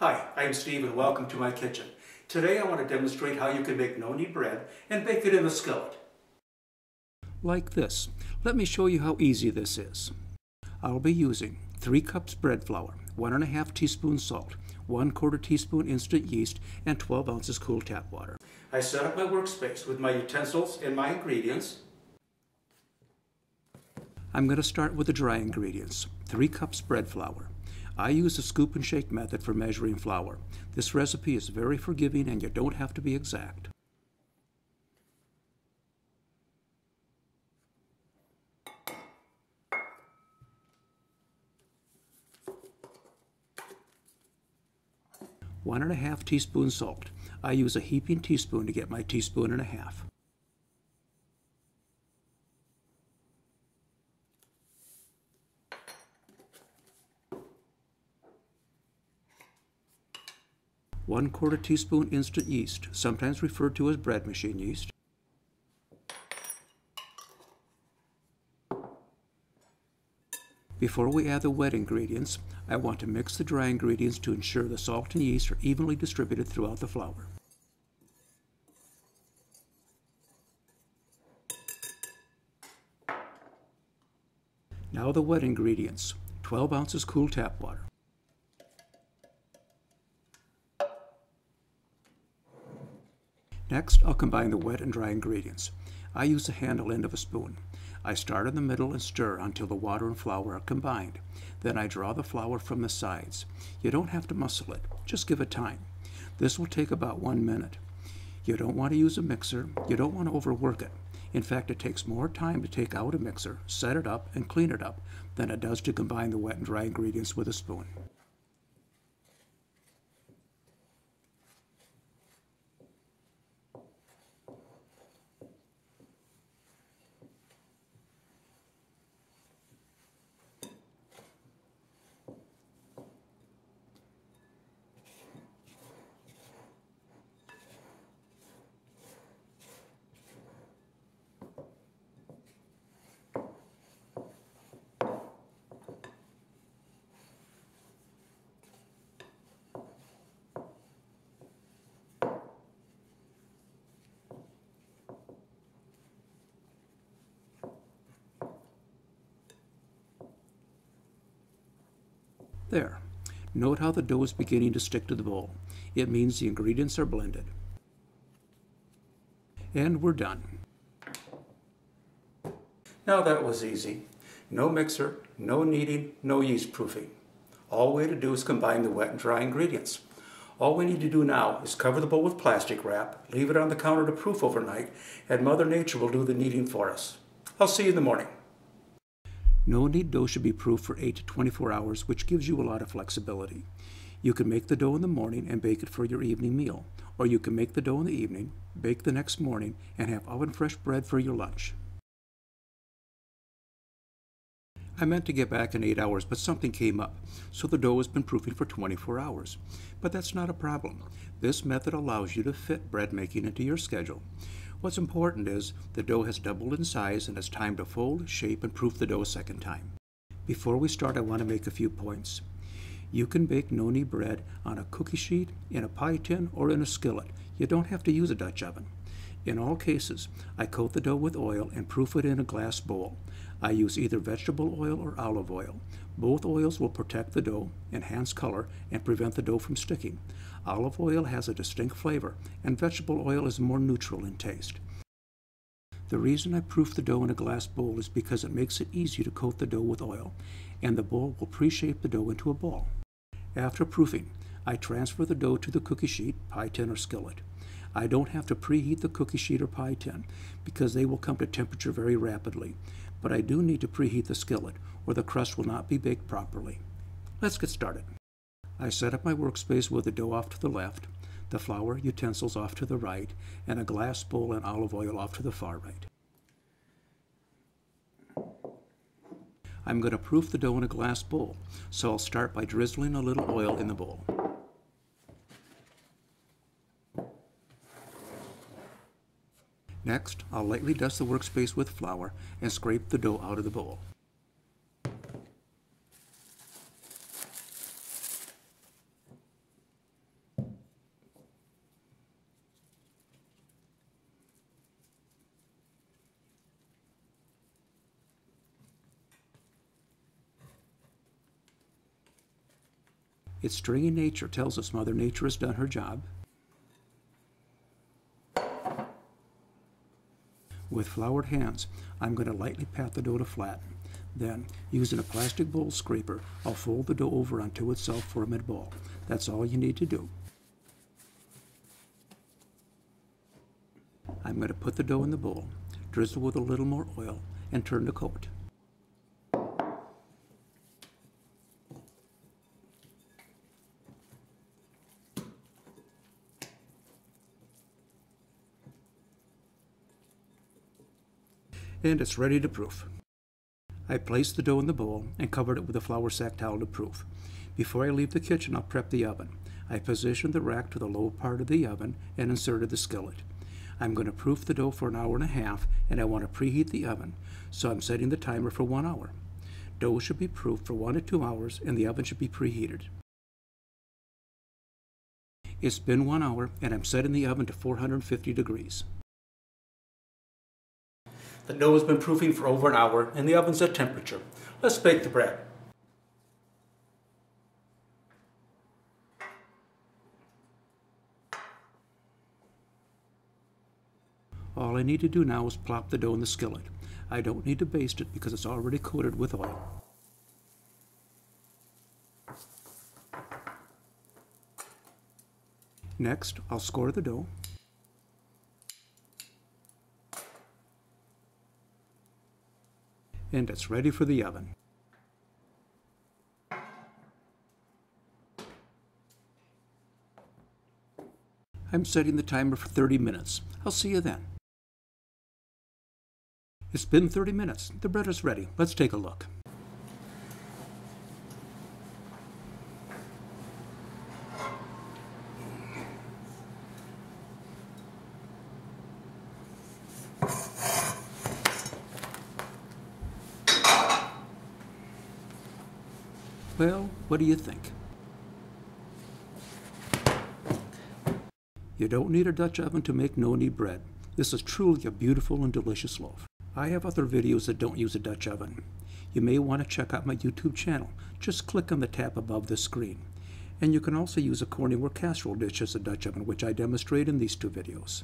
Hi, I'm Steve and welcome to my kitchen. Today I want to demonstrate how you can make no-knead bread and bake it in a skillet. Like this. Let me show you how easy this is. I'll be using 3 cups bread flour, 1½ teaspoons salt, 1/4 teaspoon instant yeast, and 12 ounces cool tap water. I set up my workspace with my utensils and my ingredients. I'm going to start with the dry ingredients. 3 cups bread flour. I use the scoop and shake method for measuring flour. This recipe is very forgiving and you don't have to be exact. One and a half teaspoons salt. I use a heaping teaspoon to get my teaspoon and a half. One-quarter teaspoon instant yeast, sometimes referred to as bread machine yeast. Before we add the wet ingredients, I want to mix the dry ingredients to ensure the salt and yeast are evenly distributed throughout the flour. Now the wet ingredients, 12 ounces cool tap water. Next, I'll combine the wet and dry ingredients. I use the handle end of a spoon. I start in the middle and stir until the water and flour are combined. Then I draw the flour from the sides. You don't have to muscle it, just give it time. This will take about 1 minute. You don't want to use a mixer, you don't want to overwork it. In fact, it takes more time to take out a mixer, set it up, and clean it up than it does to combine the wet and dry ingredients with a spoon. There. Note how the dough is beginning to stick to the bowl. It means the ingredients are blended. And we're done. Now that was easy. No mixer, no kneading, no yeast proofing. All we have to do is combine the wet and dry ingredients. All we need to do now is cover the bowl with plastic wrap, leave it on the counter to proof overnight, and Mother Nature will do the kneading for us. I'll see you in the morning. No-knead dough should be proofed for 8 to 24 hours, which gives you a lot of flexibility. You can make the dough in the morning and bake it for your evening meal, or you can make the dough in the evening, bake the next morning, and have oven-fresh bread for your lunch. I meant to get back in 8 hours, but something came up, so the dough has been proofing for 24 hours. But that's not a problem. This method allows you to fit bread making into your schedule. What's important is the dough has doubled in size and it's time to fold, shape, and proof the dough a second time. Before we start, I want to make a few points. You can bake no-knead bread on a cookie sheet, in a pie tin, or in a skillet. You don't have to use a Dutch oven. In all cases, I coat the dough with oil and proof it in a glass bowl. I use either vegetable oil or olive oil. Both oils will protect the dough, enhance color, and prevent the dough from sticking. Olive oil has a distinct flavor, and vegetable oil is more neutral in taste. The reason I proof the dough in a glass bowl is because it makes it easy to coat the dough with oil, and the bowl will pre-shape the dough into a ball. After proofing, I transfer the dough to the cookie sheet, pie tin, or skillet. I don't have to preheat the cookie sheet or pie tin because they will come to temperature very rapidly, but I do need to preheat the skillet or the crust will not be baked properly. Let's get started. I set up my workspace with the dough off to the left, the flour utensils off to the right, and a glass bowl and olive oil off to the far right. I'm going to proof the dough in a glass bowl, so I'll start by drizzling a little oil in the bowl. Next, I'll lightly dust the workspace with flour and scrape the dough out of the bowl. Its stringy nature tells us Mother Nature has done her job. With floured hands, I'm going to lightly pat the dough to flatten. Then, using a plastic bowl scraper, I'll fold the dough over onto itself, forming a ball. That's all you need to do. I'm going to put the dough in the bowl, drizzle with a little more oil, and turn the coat. And it's ready to proof. I placed the dough in the bowl and covered it with a flour sack towel to proof. Before I leave the kitchen, I'll prep the oven. I positioned the rack to the low part of the oven and inserted the skillet. I'm going to proof the dough for an hour and a half, and I want to preheat the oven, so I'm setting the timer for 1 hour. Dough should be proofed for 1 to 2 hours, and the oven should be preheated. It's been 1 hour, and I'm setting the oven to 450 degrees. The dough has been proofing for over an hour, and the oven's at temperature. Let's bake the bread. All I need to do now is plop the dough in the skillet. I don't need to baste it because it's already coated with oil. Next, I'll score the dough. And it's ready for the oven. I'm setting the timer for 30 minutes. I'll see you then. It's been 30 minutes. The bread is ready. Let's take a look. Well, what do you think? You don't need a Dutch oven to make no-knead bread. This is truly a beautiful and delicious loaf. I have other videos that don't use a Dutch oven. You may want to check out my YouTube channel. Just click on the tab above the screen. And you can also use a corningware casserole dish as a Dutch oven, which I demonstrate in these 2 videos.